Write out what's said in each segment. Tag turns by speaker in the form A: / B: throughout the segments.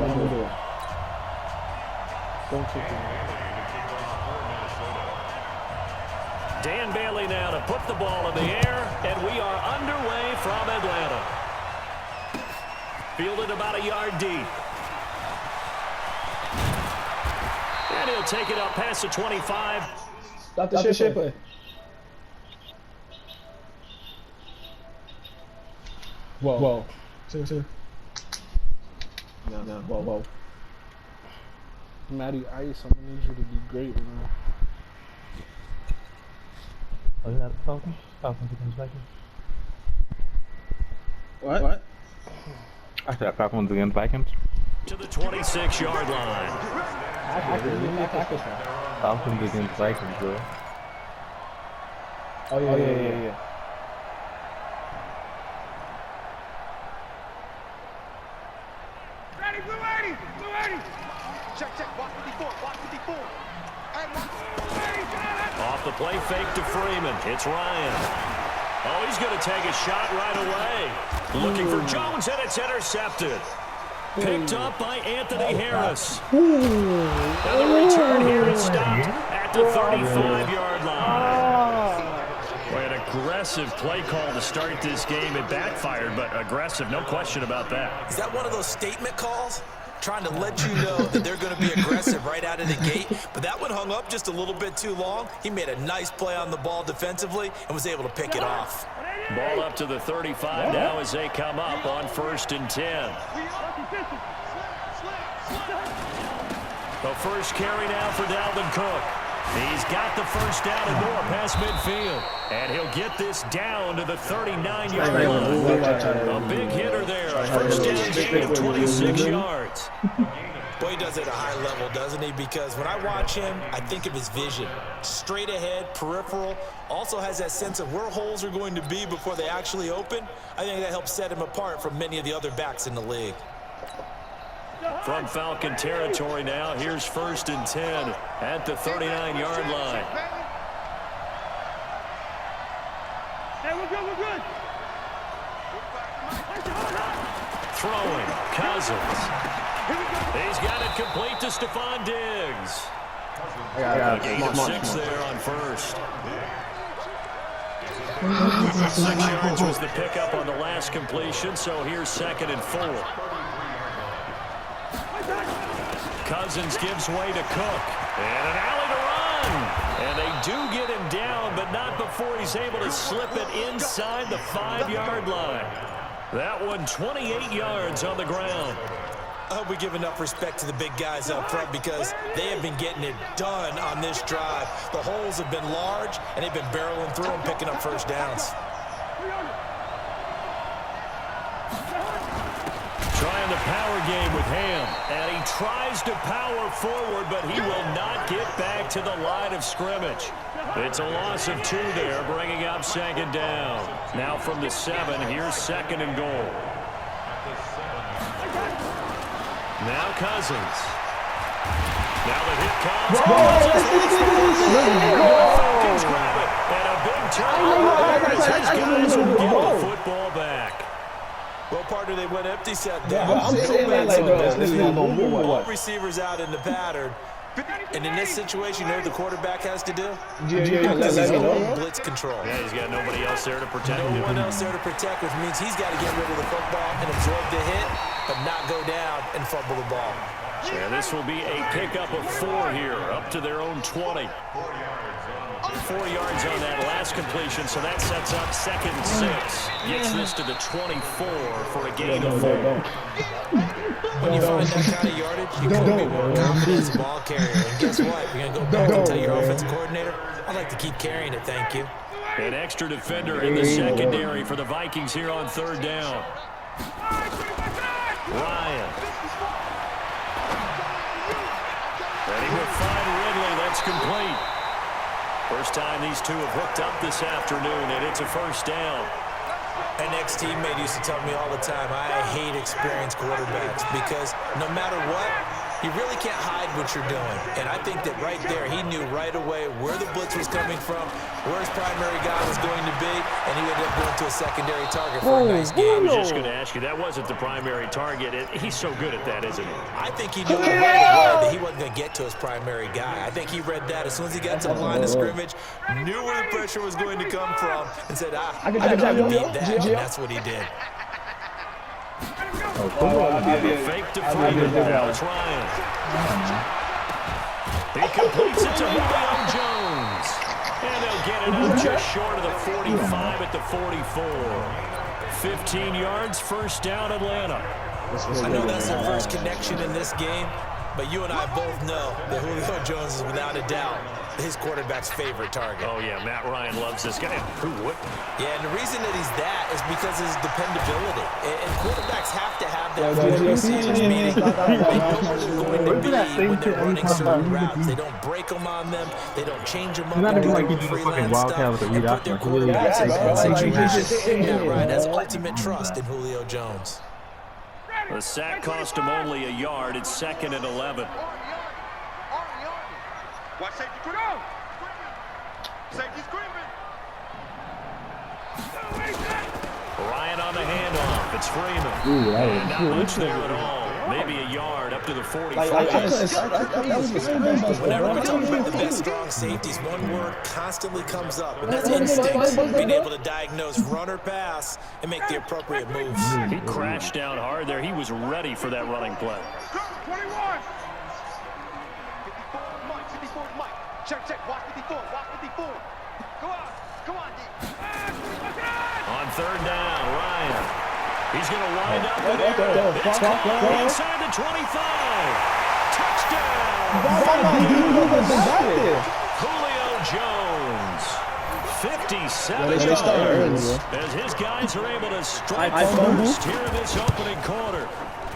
A: let him do it. Don't kick him.
B: Dan Bailey now to put the ball in the air, and we are underway from Atlanta. Fielded about a yard deep. And he'll take it up past the 25.
A: Stop the shit play. Whoa. See. No. Whoa. Matty Ice, I'm gonna need you to be great, man.
C: Oh, is that the Falcons? Falcons against Vikings?
A: What?
C: I said Falcons against Vikings.
B: To the 26-yard line.
C: Falcons against Vikings, bro.
A: Oh, yeah.
B: Off the play fake to Freeman. It's Ryan. Oh, he's going to take a shot right away. Looking for Jones, and it's intercepted. Picked up by Anthony Harris. And the return here is stopped at the 35-yard line. Boy, an aggressive play call to start this game. It backfired, but aggressive, no question about that.
D: Is that one of those statement calls? Trying to let you know that they're going to be aggressive right out of the gate. But that one hung up just a little bit too long. He made a nice play on the ball defensively and was able to pick it off.
B: Ball up to the 35 now as they come up on 1st and 10. The first carry now for Dalvin Cook. He's got the first down and more past midfield. And he'll get this down to the 39-yard line. A big hitter there. First down gain of 26 yards.
D: Boy, he does it at a high level, doesn't he? Because when I watch him, I think of his vision. Straight ahead, peripheral. Also has that sense of where holes are going to be before they actually open. I think that helps set him apart from many of the other backs in the league.
B: From Falcon territory now, here's 1st and 10 at the 39-yard line.
E: Hey, we're good.
B: Throwing, Cousins. He's got it complete to Stephon Diggs. Gain of 6 there on first. 6 yards was the pickup on the last completion, so here's 2nd and 4. Cousins gives way to Cook. And an alley to run. And they do get him down, but not before he's able to slip it inside the 5-yard line. That one 28 yards on the ground.
D: I hope we give enough respect to the big guys up front because they have been getting it done on this drive. The holes have been large, and they've been barreling through them, picking up first downs.
B: Trying the power game with Ham, and he tries to power forward, but he will not get back to the line of scrimmage. It's a loss of 2 there, bringing up 2nd down. Now from the 7, here's 2nd and goal. Now Cousins. Now the hit comes. Falcons grab it, and a big turnover. His guys will get the football back.
D: Well, partner, they went empty set down.
A: I'm saying that like, bro,
D: all receivers out in the pattern. And in this situation, you know what the quarterback has to do? Blitz control.
B: Yeah, he's got nobody else there to protect him.
D: No one else there to protect, which means he's got to get rid of the football and absorb the hit, but not go down and fumble the ball.
B: Yeah, this will be a pickup of 4 here, up to their own 20. 4 yards on that last completion, so that sets up 2nd and 6. Gets this to the 24 for a gain of 4.
D: When you find that kind of yardage, you couldn't be more confident as a ball carrier. And guess what? You're going to go back and tell your offensive coordinator, I'd like to keep carrying it, thank you.
B: An extra defender in the secondary for the Vikings here on 3rd down. Ryan. Ready to find Ridley. That's complete. First time these two have hooked up this afternoon, and it's a 1st down.
D: An ex-teammate used to tell me all the time, I hate experienced quarterbacks because no matter what, You really can't hide what you're doing. And I think that right there, he knew right away where the blitz was coming from, where his primary guy was going to be, and he ended up going to a secondary target for a nice game.
B: I was just going to ask you, that wasn't the primary target. He's so good at that, isn't he?
D: I think he knew right away that he wasn't going to get to his primary guy. I think he read that as soon as he got to the line of scrimmage, knew where the pressure was going to come from, and said, I got to beat that, and that's what he did.
B: Fake to Freeman. Now it's Ryan. He completes it to Julio Jones. And they'll get it up just short of the 45 at the 44. 15 yards, first down, Atlanta.
D: I know that's their first connection in this game, but you and I both know that Julio Jones is without a doubt his quarterback's favorite target.
B: Oh, yeah, Matt Ryan loves this guy. Who wouldn't?
D: Yeah, and the reason that he's that is because of his dependability. And quarterbacks have to have that for their receivers, meaning they know where they're going to be when they're running certain routes. They don't break them on them. They don't change them up and do their freelance stuff and put their quarterbacks in bad situations. Yeah, Ryan has ultimate trust in Julio Jones.
B: The sack cost him only a yard. It's 2nd and 11.
E: Watch safety go! Safety screaming!
B: Ryan on the handoff. It's Freeman. And not much there at all. Maybe a yard up to the 45.
D: Whenever we talk about the best strong safeties, one word constantly comes up, and that's instinct. Being able to diagnose run or pass and make the appropriate moves.
B: He crashed down hard there. He was ready for that running play.
E: 21! 54 Mike. Check. Watch 54. Come on, D.
B: On 3rd down, Ryan. He's going to wind up with it. It's caught inside the 25. Touchdown. Julio Jones. 57 yards. As his guys are able to strike first here in this opening quarter.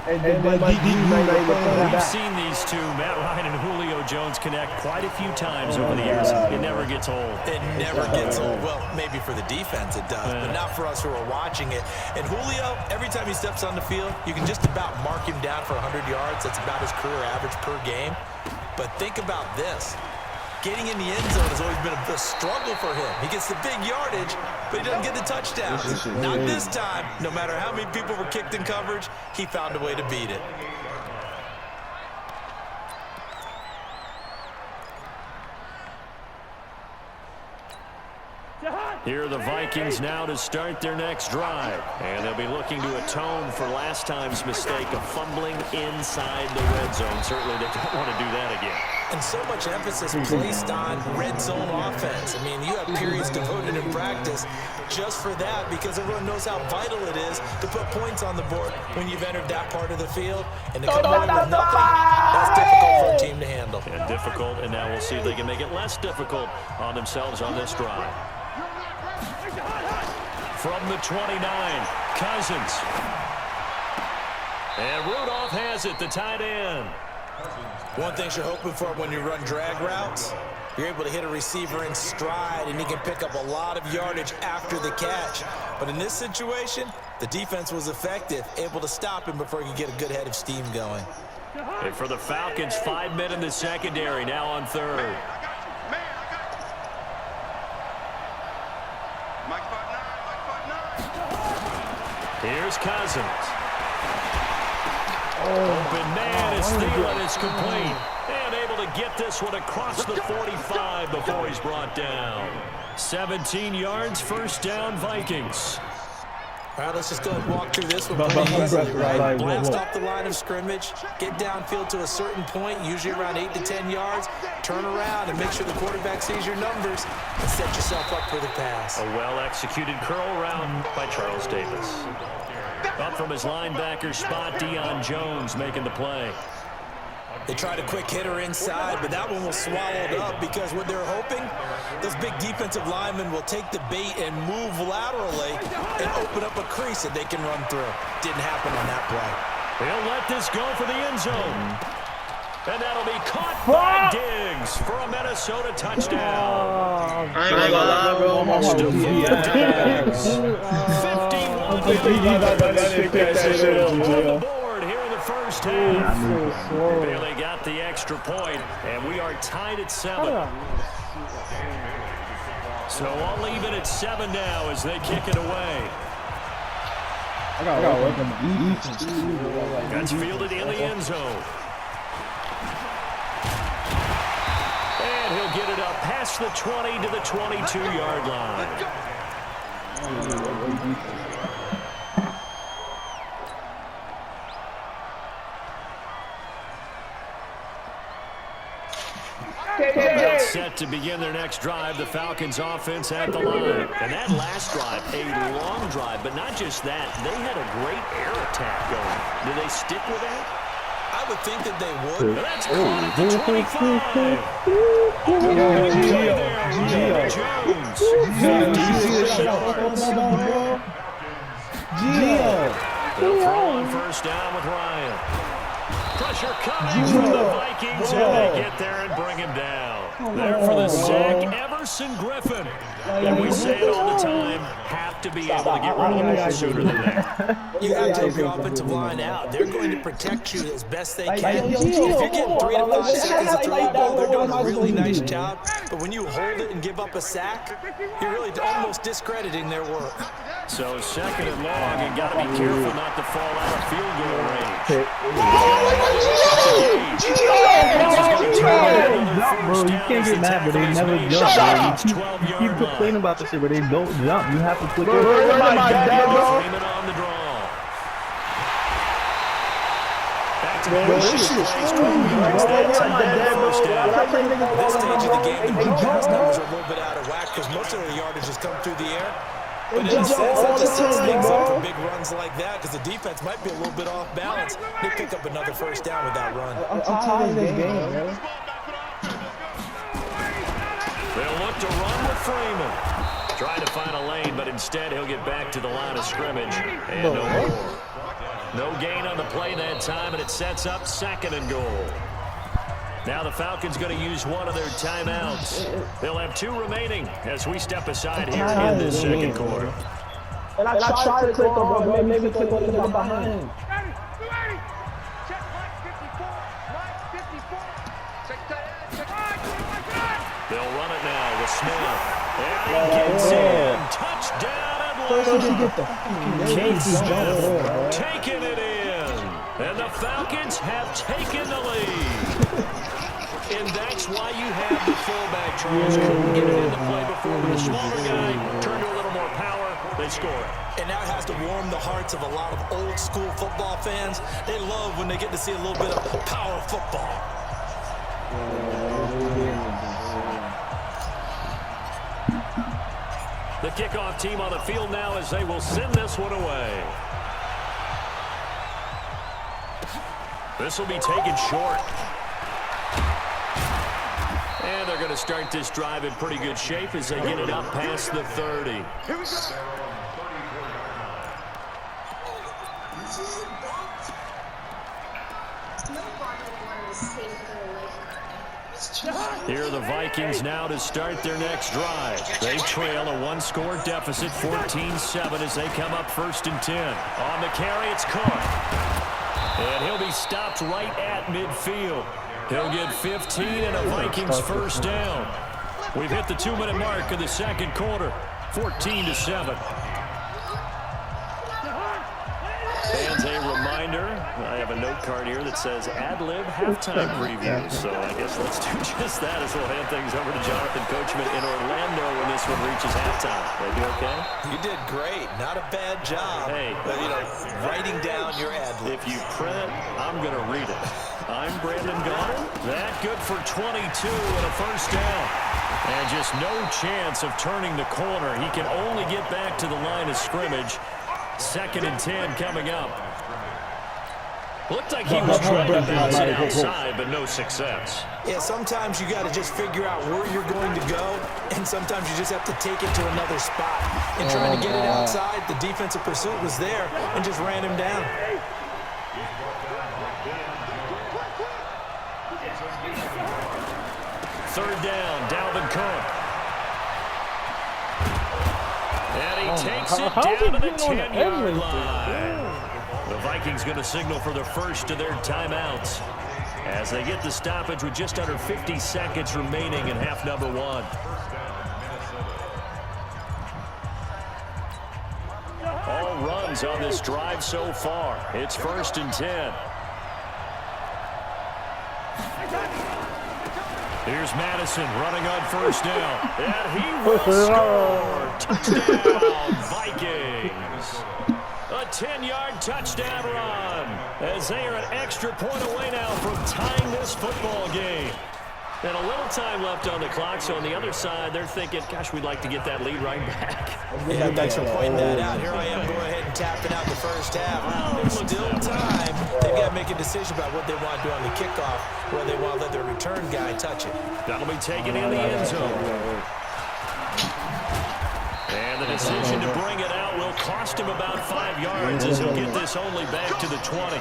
A: And
B: We've seen these two, Matt Ryan and Julio Jones, connect quite a few times over the years. It never gets old.
D: It never gets old. Well, maybe for the defense it does, but not for us who are watching it. And Julio, every time he steps on the field, you can just about mark him down for 100 yards. That's about his career average per game. But think about this. Getting in the end zone has always been a struggle for him. He gets the big yardage, but he doesn't get the touchdowns. Not this time. No matter how many people were kicked in coverage, he found a way to beat it.
B: Here are the Vikings now to start their next drive. And they'll be looking to atone for last time's mistake of fumbling inside the red zone. Certainly they don't want to do that again.
D: And so much emphasis placed on red zone offense. I mean, you have periods devoted in practice just for that because everyone knows how vital it is to put points on the board when you've entered that part of the field. And to come away with nothing, that's difficult for a team to handle.
B: And difficult, and now we'll see if they can make it less difficult on themselves on this drive. From the 29, Cousins. And Rudolph has it, the tight end.
D: One thing you're hoping for when you run drag routes, you're able to hit a receiver in stride, and he can pick up a lot of yardage after the catch. But in this situation, the defense was effective, able to stop him before he could get a good head of steam going.
B: And for the Falcons, 5 men in the secondary, now on 3rd. Here's Cousins. Open man is Thielen. It's complete. And able to get this one across the 45 before he's brought down. 17 yards, first down, Vikings.
D: All right, let's just go and walk through this one pretty easily, right? Blast off the line of scrimmage, get downfield to a certain point, usually around 8 to 10 yards, turn around and make sure the quarterback sees your numbers and set yourself up for the pass.
B: A well-executed curl route by Charles Davis. Up from his linebacker spot, Deion Jones making the play.
D: They tried a quick hitter inside, but that one was swallowed up because what they're hoping, those big defensive linemen will take the bait and move laterally and open up a crease that they can run through. Didn't happen on that play.
B: He'll let this go for the end zone. And that'll be caught by Diggs for a Minnesota touchdown.
A: I ain't gonna lie, bro. I'm almost
B: Diggs. 51 yards on the board here in the first first half. Bailey got the extra point, and we are tied at 7. So I'll leave it at 7 now as they kick it away. That's fielded in the end zone. And he'll get it up past the 20 to the 22-yard line. About set to begin their next drive, the Falcons offense at the line. And that last drive, a long drive, but not just that. They had a great air attack going. Do they stick with that?
D: I would think that they would.
B: That's caught at the 25. Jones. 56 yards. They'll throw on first down with Ryan. Pressure coming from the Vikings, and they get there and bring him down. There for the sack, Everson Griffin. And we say it all the time, have to be able to get rid of the ball sooner than that.
D: You have to help your offensive line out. They're going to protect you as best they can. If you're getting 3 to 5 seconds to throw the ball, they're doing a really nice job. But when you hold it and give up a sack, you're really almost discrediting their work.
B: So second and long, and got to be careful not to fall out of field goal range.
C: Bro, you can't get mad, but they never jump, bro. You keep complaining about this shit, but they don't jump. You have to click it.
B: Freeman on the draw. Back to the first down.
D: This stage of the game, the pass numbers are a little bit out of whack because most of the yardage has come through the air. But in a sense, that just sets things up for big runs like that because the defense might be a little bit off balance. They pick up another first down with that run.
F: I'm tired of this game, man.
B: They'll look to run with Freeman. Trying to find a lane, but instead he'll get back to the line of scrimmage. And no more. No gain on the play that time, and it sets up 2nd and goal. Now the Falcons going to use one of their timeouts. They'll have 2 remaining as we step aside here in the second quarter.
F: And I tried to click on, bro. Maybe click on the behind.
B: They'll run it now with Smith. And he gets in. Touchdown Atlanta. Keith Smith taking it in. And the Falcons have taken the lead. And that's why you have the fullback, Charles. Couldn't get it into play before, but a smaller guy turned to a little more power. They score.
D: And that has to warm the hearts of a lot of old school football fans. They love when they get to see a little bit of power football.
B: The kickoff team on the field now as they will send this one away. This will be taken short. And they're going to start this drive in pretty good shape as they get it up past the 30.
E: Here we go.
B: Here are the Vikings now to start their next drive. They trail a 1-score deficit, 14-7, as they come up 1st and 10. On the carry, it's Cook. And he'll be stopped right at midfield. He'll get 15 and a Vikings first down. We've hit the 2-minute mark of the second quarter, 14-7. Fans, a reminder, I have a note card here that says ad-lib halftime preview. So I guess let's do just that as we'll hand things over to Jonathan Coachman in Orlando when this one reaches halftime. Are you okay?
D: You did great. Not a bad job.
B: Hey.
D: But, writing down your ad-lib.
B: If you print it, I'm going to read it. I'm Brandon Garner. That good for 22 and a first down. And just no chance of turning the corner. He can only get back to the line of scrimmage. 2nd and 10 coming up. Looked like he was trying to bounce it outside, but no success.
D: Yeah, sometimes you got to just figure out where you're going to go, and sometimes you just have to take it to another spot. And trying to get it outside, the defensive pursuit was there and just ran him down.
B: Third down, Dalvin Cook. And he takes it down to the 10-yard line. The Vikings going to signal for the first of their timeouts as they get the stoppage with just under 50 seconds remaining in half number one. All runs on this drive so far. It's 1st and 10. Here's Madison running on 1st down. And he will score. Touchdown, Vikings. A 10-yard touchdown run as they are an extra point away now from tying this football game. And a little time left on the clock, so on the other side, they're thinking, gosh, we'd like to get that lead right back.
D: Yeah, thanks for pointing that out. Here I am going ahead and tapping out the first half. There's still time. They've got to make a decision about what they want to do on the kickoff, whether they want to let their return guy touch it.
B: That'll be taken in the end zone. And the decision to bring it out will cost him about 5 yards as he'll get this only back to the 20.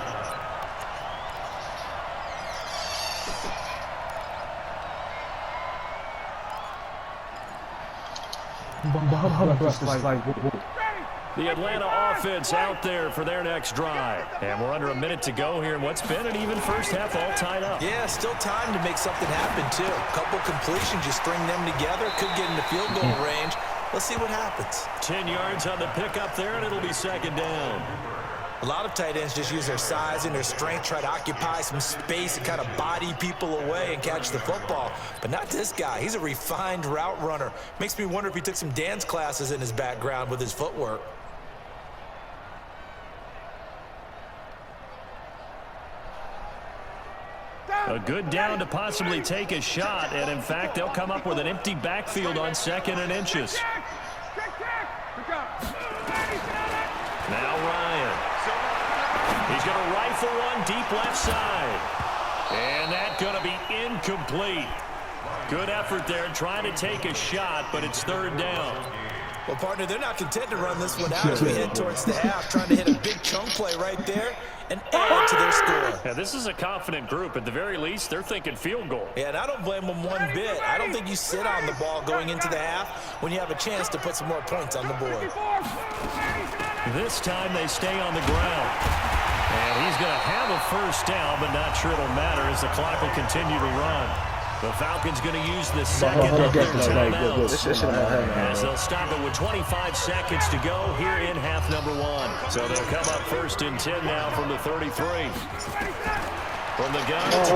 B: The Atlanta offense out there for their next drive. And we're under a minute to go here in what's been an even first half, all tied up.
D: Yeah, still time to make something happen, too. A couple completions, you string them together, could get into field goal range. Let's see what happens.
B: 10 yards on the pickup there, and it'll be 2nd down.
D: A lot of tight ends just use their size and their strength, try to occupy some space and kind of body people away and catch the football. But not this guy. He's a refined route runner. Makes me wonder if he took some dance classes in his background with his footwork.
B: A good down to possibly take a shot, and in fact, they'll come up with an empty backfield on 2nd and inches. Now Ryan. He's going to rifle one deep left side. And that's going to be incomplete. Good effort there trying to take a shot, but it's 3rd down.
D: Well, partner, they're not content to run this one out as we head towards the half, trying to hit a big chunk play right there and add to their score.
B: Yeah, this is a confident group. At the very least, they're thinking field goal.
D: Yeah, and I don't blame them one bit. I don't think you sit on the ball going into the half when you have a chance to put some more points on the board.
B: This time they stay on the ground. And he's going to have a 1st down, but not sure it'll matter as the clock will continue to run. The Falcons going to use the 2nd of their timeouts as they'll stop it with 25 seconds to go here in half number one. So they'll come up 1st and 10 now from the 33. From the gun, it's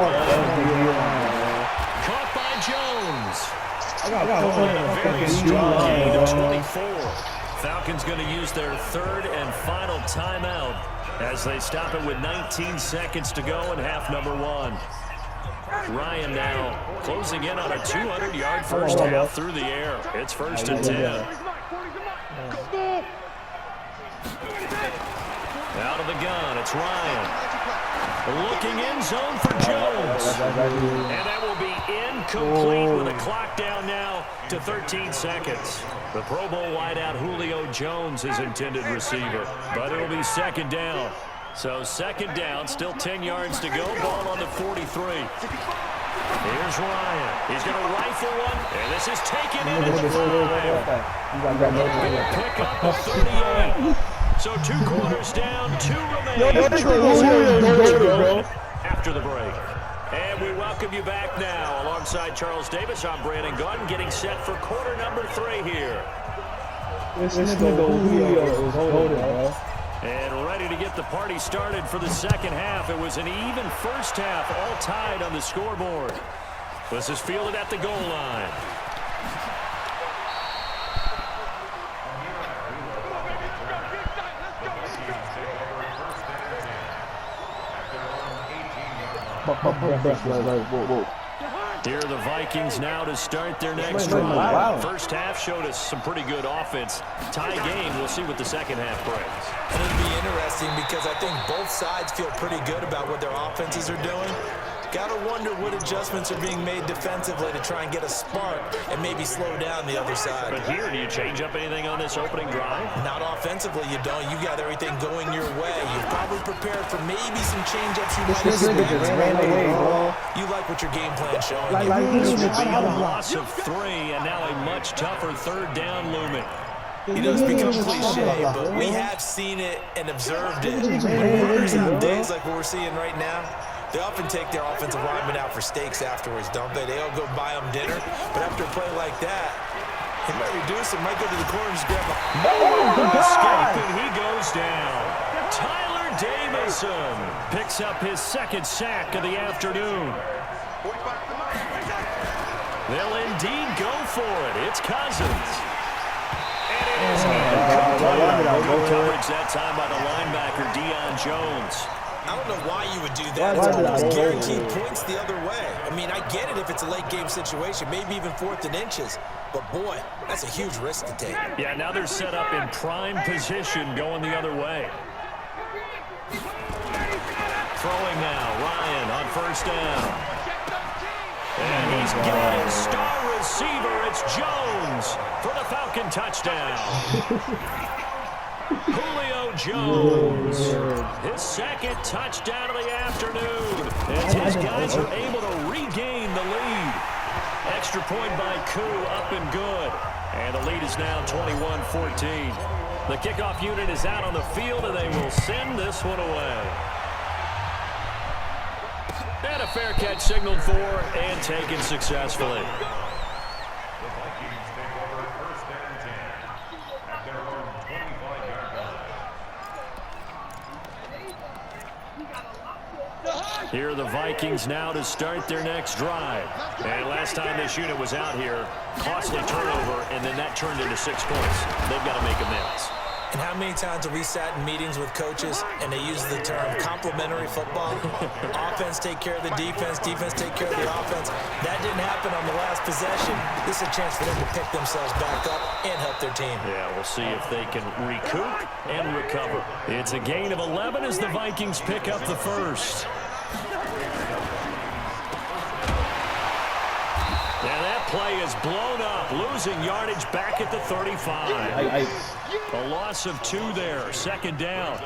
B: caught by Jones. A very strong gain of 24. Falcons going to use their 3rd and final timeout as they stop it with 19 seconds to go in half number one. Ryan now closing in on a 200-yard first half through the air. It's 1st and 10. Out of the gun, it's Ryan. Looking in zone for Jones. And that will be incomplete with the clock down now to 13 seconds. The Pro Bowl wideout Julio Jones is intended receiver, but it'll be 2nd down. So 2nd down, still 10 yards to go, ball on the 43. Here's Ryan. He's going to rifle one, and this is taken into the 5. Pick up the 38. So 2 quarters down, 2 remaining. After the break. And we welcome you back now. Alongside Charles Davis, I'm Brandon Gunn, getting set for quarter number 3 here. And ready to get the party started for the 2nd half. It was an even first half, all tied on the scoreboard. This is fielded at the goal line. Here are the Vikings now to start their next drive. First half showed us some pretty good offense. Tie game, we'll see what the 2nd half brings.
D: And it'll be interesting because I think both sides feel pretty good about what their offenses are doing. Got to wonder what adjustments are being made defensively to try and get a spark and maybe slow down the other side.
B: But here, do you change up anything on this opening drive?
D: Not offensively, you don't. You got everything going your way. You've probably prepared for maybe some change-ups you might expect. You like what your game plan's showing you.
B: This would be a loss of 3, and now a much tougher 3rd down looming.
D: You know, it's become cliche, but we have seen it and observed it. When runners have days like what we're seeing right now, they often take their offensive linemen out for steaks afterwards, don't they? They all go buy them dinner, but after a play like that, he might reduce it, might go to the corner and just grab a
B: escape, and he goes down. Tyler Davison picks up his second sack of the afternoon. They'll indeed go for it. It's Cousins. And it is incomplete. Coverage that time by the linebacker, Deion Jones.
D: I don't know why you would do that. It's almost guaranteed points the other way. I mean, I get it if it's a late game situation, maybe even 4th and inches. But, boy, that's a huge risk to take.
B: Yeah, now they're set up in prime position going the other way. Throwing now, Ryan on first down. And he's got his star receiver. It's Jones for the Falcon touchdown. Julio Jones, his second touchdown of the afternoon. As his guys are able to regain the lead. Extra point by Koo, up and good. And the lead is now 21-14. The kickoff unit is out on the field, and they will send this one away. And a fair catch signaled for and taken successfully. Here are the Vikings now to start their next drive. And last time this unit was out here, costly turnover, and then that turned into 6 points. They've got to make amends.
D: And how many times have we sat in meetings with coaches and they use the term complementary football? Offense take care of the defense, defense take care of the offense. That didn't happen on the last possession. This is a chance for them to pick themselves back up and help their team.
B: Yeah, we'll see if they can recoup and recover. It's a gain of 11 as the Vikings pick up the first. And that play is blown up, losing yardage back at the 35. A loss of 2 there, second down.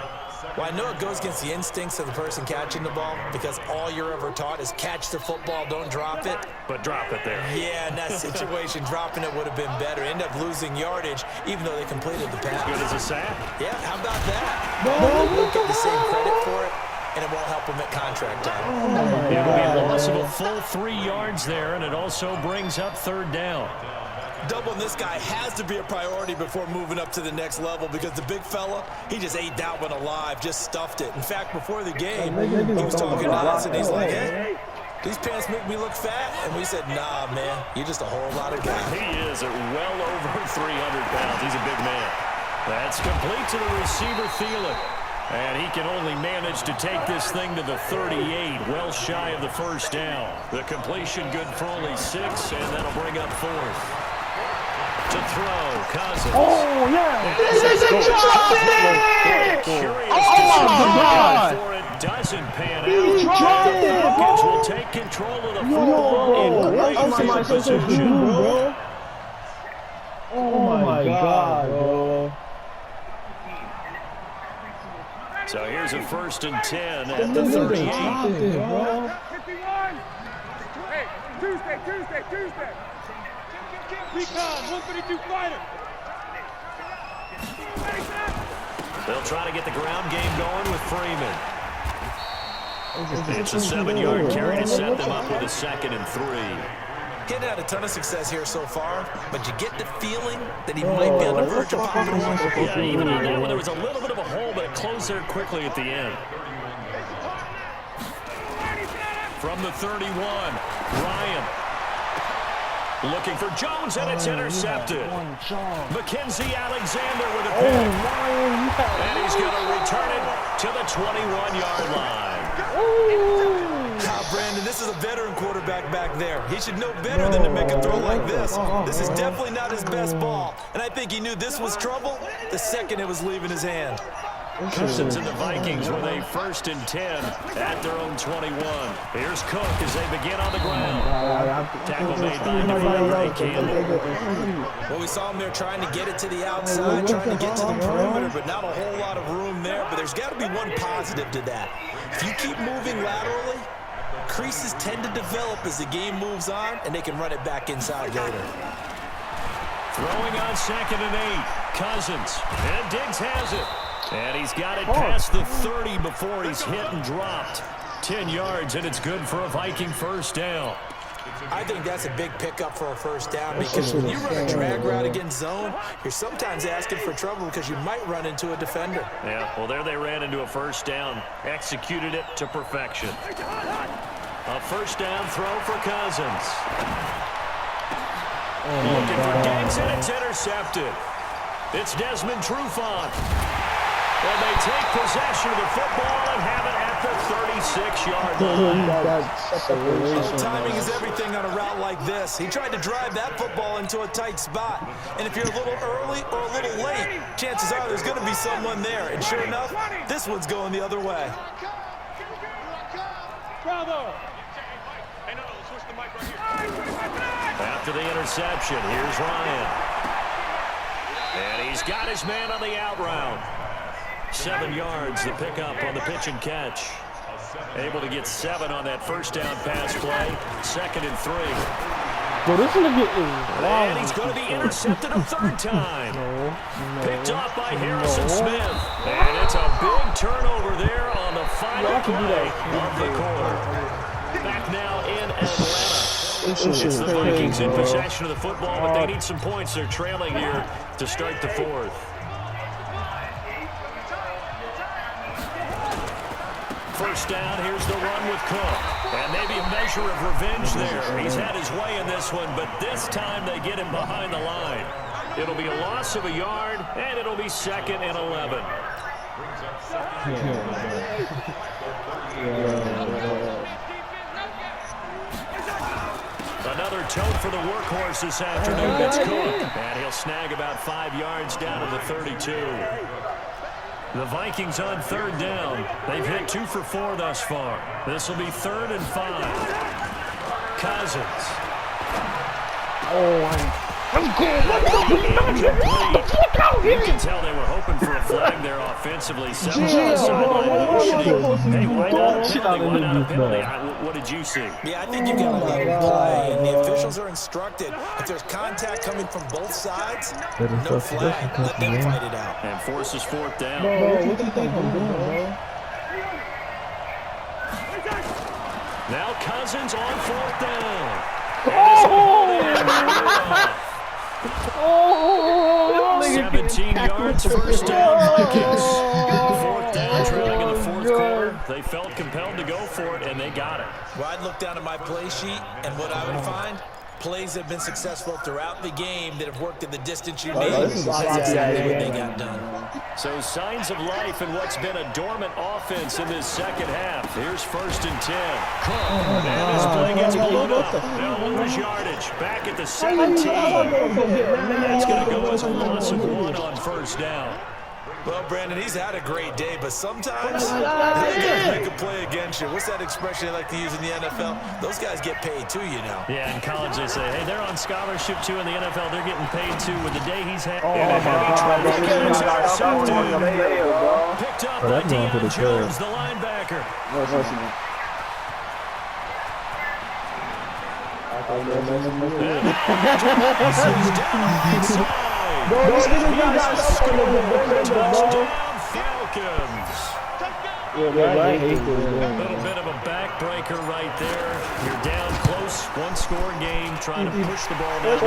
D: Well, I know it goes against the instincts of the person catching the ball because all you're ever taught is catch the football, don't drop it.
B: But drop it there.
D: Yeah, in that situation, dropping it would have been better. End up losing yardage, even though they completed the pass.
B: As good as a sack.
D: Yeah, how about that? They won't get the same credit for it, and it won't help them at contract time.
B: It will be a loss of a full 3 yards there, and it also brings up third down.
D: Doubling this guy has to be a priority before moving up to the next level because the big fella, he just ate that one alive, just stuffed it. In fact, before the game, he was talking to us, and he's like, hey, these pants make me look fat. And we said, nah, man, you're just a whole lot of guy.
B: He is at well over 300 pounds. He's a big man. That's complete to the receiver, Thielen. And he can only manage to take this thing to the 38, well shy of the first down. The completion good for only 6, and that'll bring up 4th. To throw, Cousins.
F: Oh, yeah.
B: This is a drop! Curious
F: Oh, my God.
B: for it doesn't pan
F: He
B: out.
F: dropped
B: The
F: it,
B: Falcons
F: bro.
B: will take control of the football in great field position.
F: bro. Oh, my God, bro.
B: So here's a 1st and 10 at the 38.
E: Hey, Tuesday. Recon, 132 fighter.
B: They'll try to get the ground game going with Freeman. It's a 7-yard carry to set them up with a 2nd and 3.
D: Getting had a ton of success here so far, but you get the feeling that he might be on the verge of popping one.
B: Yeah, even on that one, there was a little bit of a hole, but it closed there quickly at the end. From the 31, Ryan. Looking for Jones, and it's intercepted. Mackenzie Alexander with a pick. And he's going to return it to the 21-yard line.
D: Brandon, this is a veteran quarterback back there. He should know better than to make a throw like this. This is definitely not his best ball. And I think he knew this was trouble the second it was leaving his hand.
B: Cousins and the Vikings with a 1st and 10 at their own 21. Here's Cook as they begin on the ground. Tackle made by DeVonta Campbell.
D: Well, we saw him there trying to get it to the outside, trying to get to the perimeter, but not a whole lot of room there. But there's got to be one positive to that. If you keep moving laterally, creases tend to develop as the game moves on, and they can run it back inside later.
B: Throwing on 2nd and 8. Cousins, and Diggs has it. And he's got it past the 30 before he's hit and dropped. 10 yards, and it's good for a Viking first down.
D: I think that's a big pickup for a first down because when you run a drag route against zone, you're sometimes asking for trouble because you might run into a defender.
B: Yeah, well, there they ran into a first down. Executed it to perfection. A first down throw for Cousins. Looking for Diggs, and it's intercepted. It's Desmond Trufant. And they take possession of the football and have it at the 36-yard line.
D: Timing is everything on a route like this. He tried to drive that football into a tight spot. And if you're a little early or a little late, chances are there's going to be someone there. And sure enough, this one's going the other way.
E: Bravo.
B: After the interception, here's Ryan. And he's got his man on the out route. 7 yards, the pickup on the pitch and catch. Able to get 7 on that first down pass play. 2nd and 3. And he's going to be intercepted a 3rd time. Picked off by Harrison Smith. And it's a big turnover there on the final play of the quarter. Back now in Atlanta. It's the Vikings in possession of the football, but they need some points. They're trailing here to start the 4th. First down, here's the run with Cook. And maybe a measure of revenge there. He's had his way in this one, but this time they get him behind the line. It'll be a loss of a yard, and it'll be 2nd and 11. Another tote for the workhorse this afternoon. It's Cook. And he'll snag about 5 yards down to the 32. The Vikings on 3rd down. They've hit 2 for 4 thus far. This will be 3rd and 5. Cousins. You can tell they were hoping for a flag there offensively. Several on the sideline motioning. Hey, why not a penalty? Why not a penalty? What did you see?
D: Yeah, I think you got to let him play, and the officials are instructed. If there's contact coming from both sides, no flag. Let them fight it out.
B: And forces 4th down.
F: Bro, what you think I'm doing, bro?
B: Now Cousins on 4th down.
F: Oh!
B: 17 yards, first down, Vikings. 4th down, trailing in the 4th quarter. They felt compelled to go for it, and they got it.
D: Well, I'd look down at my play sheet, and what I would find, plays have been successful throughout the game that have worked in the distance you need. That's exactly what they got done.
B: So signs of life in what's been a dormant offense in this 2nd half. Here's 1st and 10. And this play gets blown up. They'll lose yardage. Back at the 17. That's going to go as a loss of 1 on 1st down.
D: Well, Brandon, he's had a great day, but sometimes they guys make a play against you. What's that expression they like to use in the NFL? Those guys get paid too, you know.
B: Yeah, in college they say, hey, they're on scholarship too. In the NFL, they're getting paid too. With the day he's had, picked up by Deion Jones, the linebacker. Touchdown, Falcons.
C: I hate this.
B: A little bit of a backbreaker right there. You're down close, 1-score game, trying to push the ball down.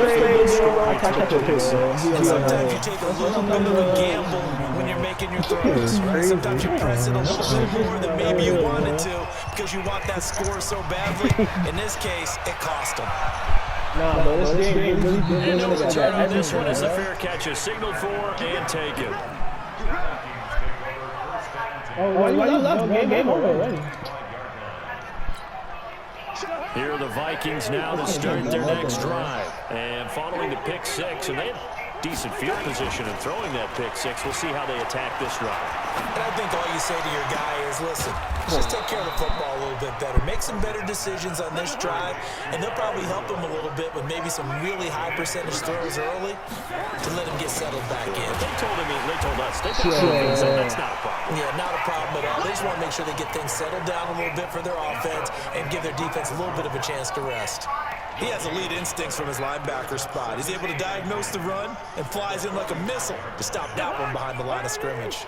D: Sometimes you take a little bit of a gamble when you're making your throws, right? Sometimes you press it a little bit more than maybe you wanted to because you want that score so badly. In this case, it cost them.
C: Nah, but this game really good.
B: And no return on this one is the fair catch. A signal for and taken.
C: Oh, why you left? Game over already.
B: Here are the Vikings now to start their next drive. And following the pick 6, and they had decent field position in throwing that pick 6. We'll see how they attack this drive.
D: And I think all you say to your guy is, listen, just take care of the football a little bit better. Make some better decisions on this drive, and they'll probably help him a little bit with maybe some really high percentage throws early to let him get settled back in.
B: They told us. They got things, so that's not a problem.
D: Yeah, not a problem at all. They just want to make sure they get things settled down a little bit for their offense and give their defense a little bit of a chance to rest. He has elite instincts from his linebacker spot. He's able to diagnose the run and flies in like a missile to stop that one behind the line of scrimmage.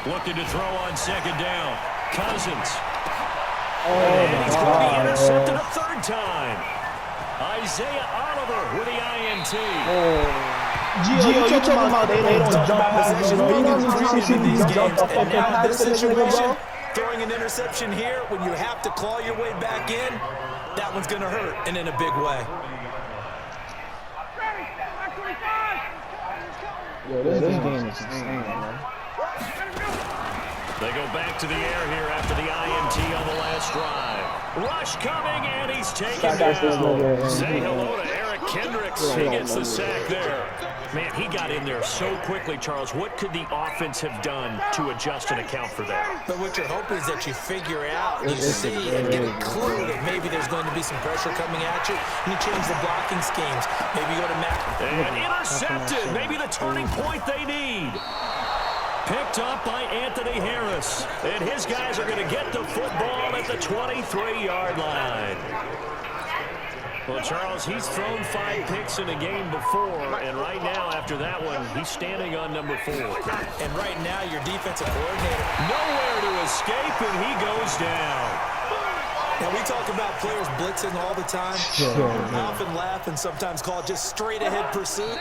B: Looking to throw on second down. Cousins.
C: Oh,
B: He's going to be intercepted a third time. Isaiah Oliver with the INT.
F: Gio, you talking about they don't jump past
D: Possession being crucial in these games. And now in this situation,
F: bro.
D: throwing an interception here when you have to claw your way back in, that one's going to hurt, and in a big way.
F: Yo, this game is insane, man.
B: They go back to the air here after the INT on the last drive. Rush coming, and he's taken down. Say hello to Eric Kendricks. He gets the sack there. Man, he got in there so quickly, Charles. What could the offense have done to adjust and account for that?
D: But what you're hoping is that you figure out, you see, and get a clue that maybe there's going to be some pressure coming at you, and you change the blocking schemes. Maybe you go to Matt.
B: And intercepted. Maybe the turning point they need. Picked up by Anthony Harris. And his guys are going to get the football at the 23-yard line. Well, Charles, he's thrown 5 picks in a game before, and right now, after that one, he's standing on number 4.
D: And right now, your defensive coordinator.
B: Nowhere to escape, and he goes down.
D: Now, we talk about players blitzing all the time. I often laugh and sometimes call it just straight-ahead pursuit.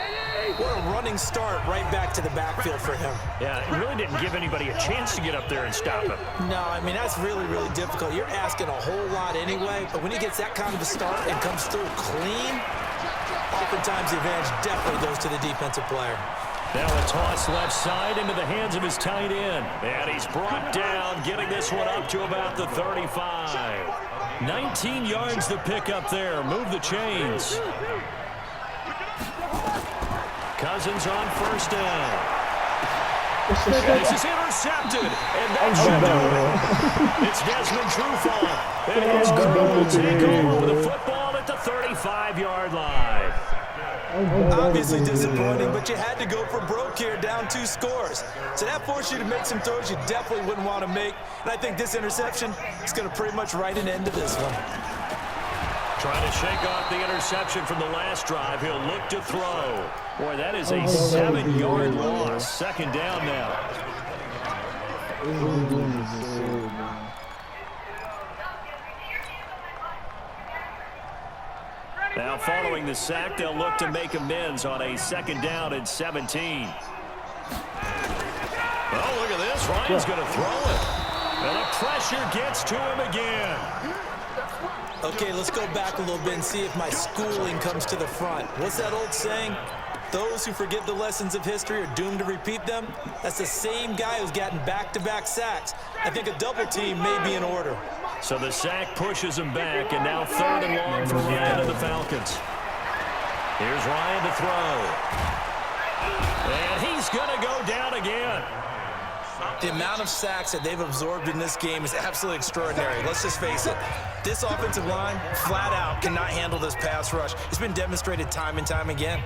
D: What a running start right back to the backfield for him.
B: Yeah, it really didn't give anybody a chance to get up there and stop him.
D: No, I mean, that's really, really difficult. You're asking a whole lot anyway, but when he gets that kind of a start and comes through clean, oftentimes the advantage definitely goes to the defensive player.
B: Now a toss left side into the hands of his tight end. And he's brought down, getting this one up to about the 35. 19 yards to pick up there. Move the chains. Cousins on first down. This is intercepted. And that should do it. It's Desmond Trufant. And his crew will take over with the football at the 35-yard line.
D: Obviously disappointing, but you had to go for broke here, down 2 scores. So that forced you to make some throws you definitely wouldn't want to make. And I think this interception is going to pretty much write an end to this one.
B: Trying to shake off the interception from the last drive. He'll look to throw. Boy, that is a 7-yard loss. Second down now. Now following the sack, they'll look to make amends on a second down and 17. Oh, look at this. Ryan's going to throw it. And the pressure gets to him again.
D: Okay, let's go back a little bit and see if my schooling comes to the front. What's that old saying? Those who forget the lessons of history are doomed to repeat them. That's the same guy who's gotten back-to-back sacks. I think a double team may be in order.
B: So the sack pushes him back, and now 3rd and long for Ryan and the Falcons. Here's Ryan to throw. And he's going to go down again.
D: The amount of sacks that they've absorbed in this game is absolutely extraordinary. Let's just face it. This offensive line, flat out, cannot handle this pass rush. It's been demonstrated time and time again.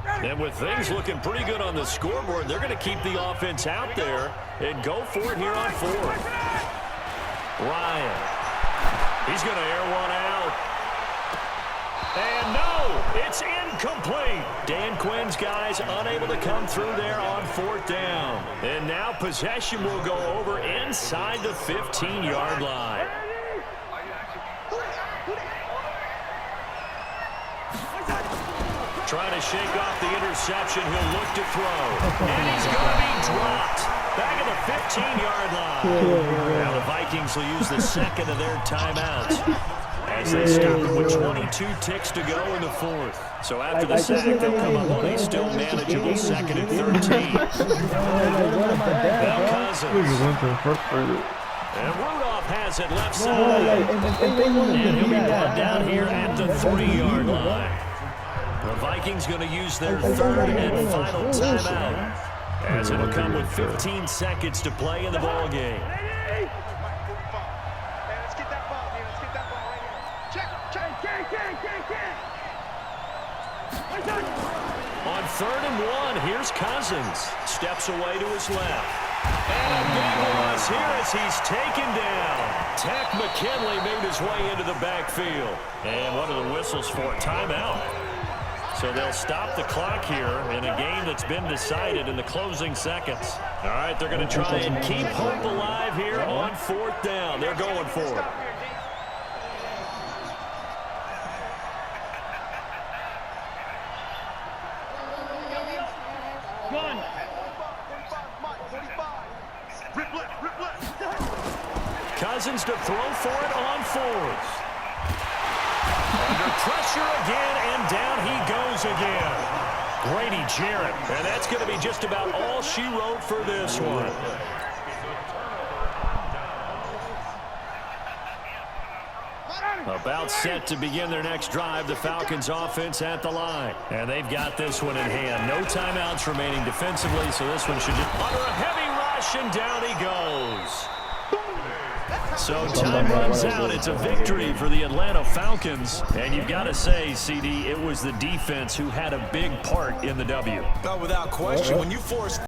B: And with things looking pretty good on the scoreboard, they're going to keep the offense out there and go for it here on 4th. Ryan. He's going to air one out. And no, it's incomplete. Dan Quinn's guys unable to come through there on 4th down. And now possession will go over inside the 15-yard line. Trying to shake off the interception. He'll look to throw. And he's going to be dropped. Back at the 15-yard line. Now the Vikings will use the second of their timeouts as they stop it with 22 ticks to go in the 4th. So after the sack, they'll come up on a still manageable 2nd and 13. Now Cousins. And Rudolph has it left side. And he'll be brought down here at the 3-yard line. The Vikings going to use their 3rd and final timeout, as it'll come with 15 seconds to play in the ball game. On 3rd and 1, here's Cousins. Steps away to his left. And a big loss here as he's taken down. Tech McKinley made his way into the backfield. And what are the whistles for? Timeout. So they'll stop the clock here in a game that's been decided in the closing seconds. All right, they're going to try and keep hope alive here on 4th down. They're going for it. Cousins to throw for it on 4th. Under pressure again, and down he goes again. Grady Jarrett, and that's going to be just about all she wrote for this one. About set to begin their next drive, the Falcons offense at the line. And they've got this one in hand. No timeouts remaining defensively, so this one should just under a heavy rush, and down he goes. So time runs out. It's a victory for the Atlanta Falcons. And you've got to say, CD, it was the defense who had a big part in the W.
D: Without question, when you force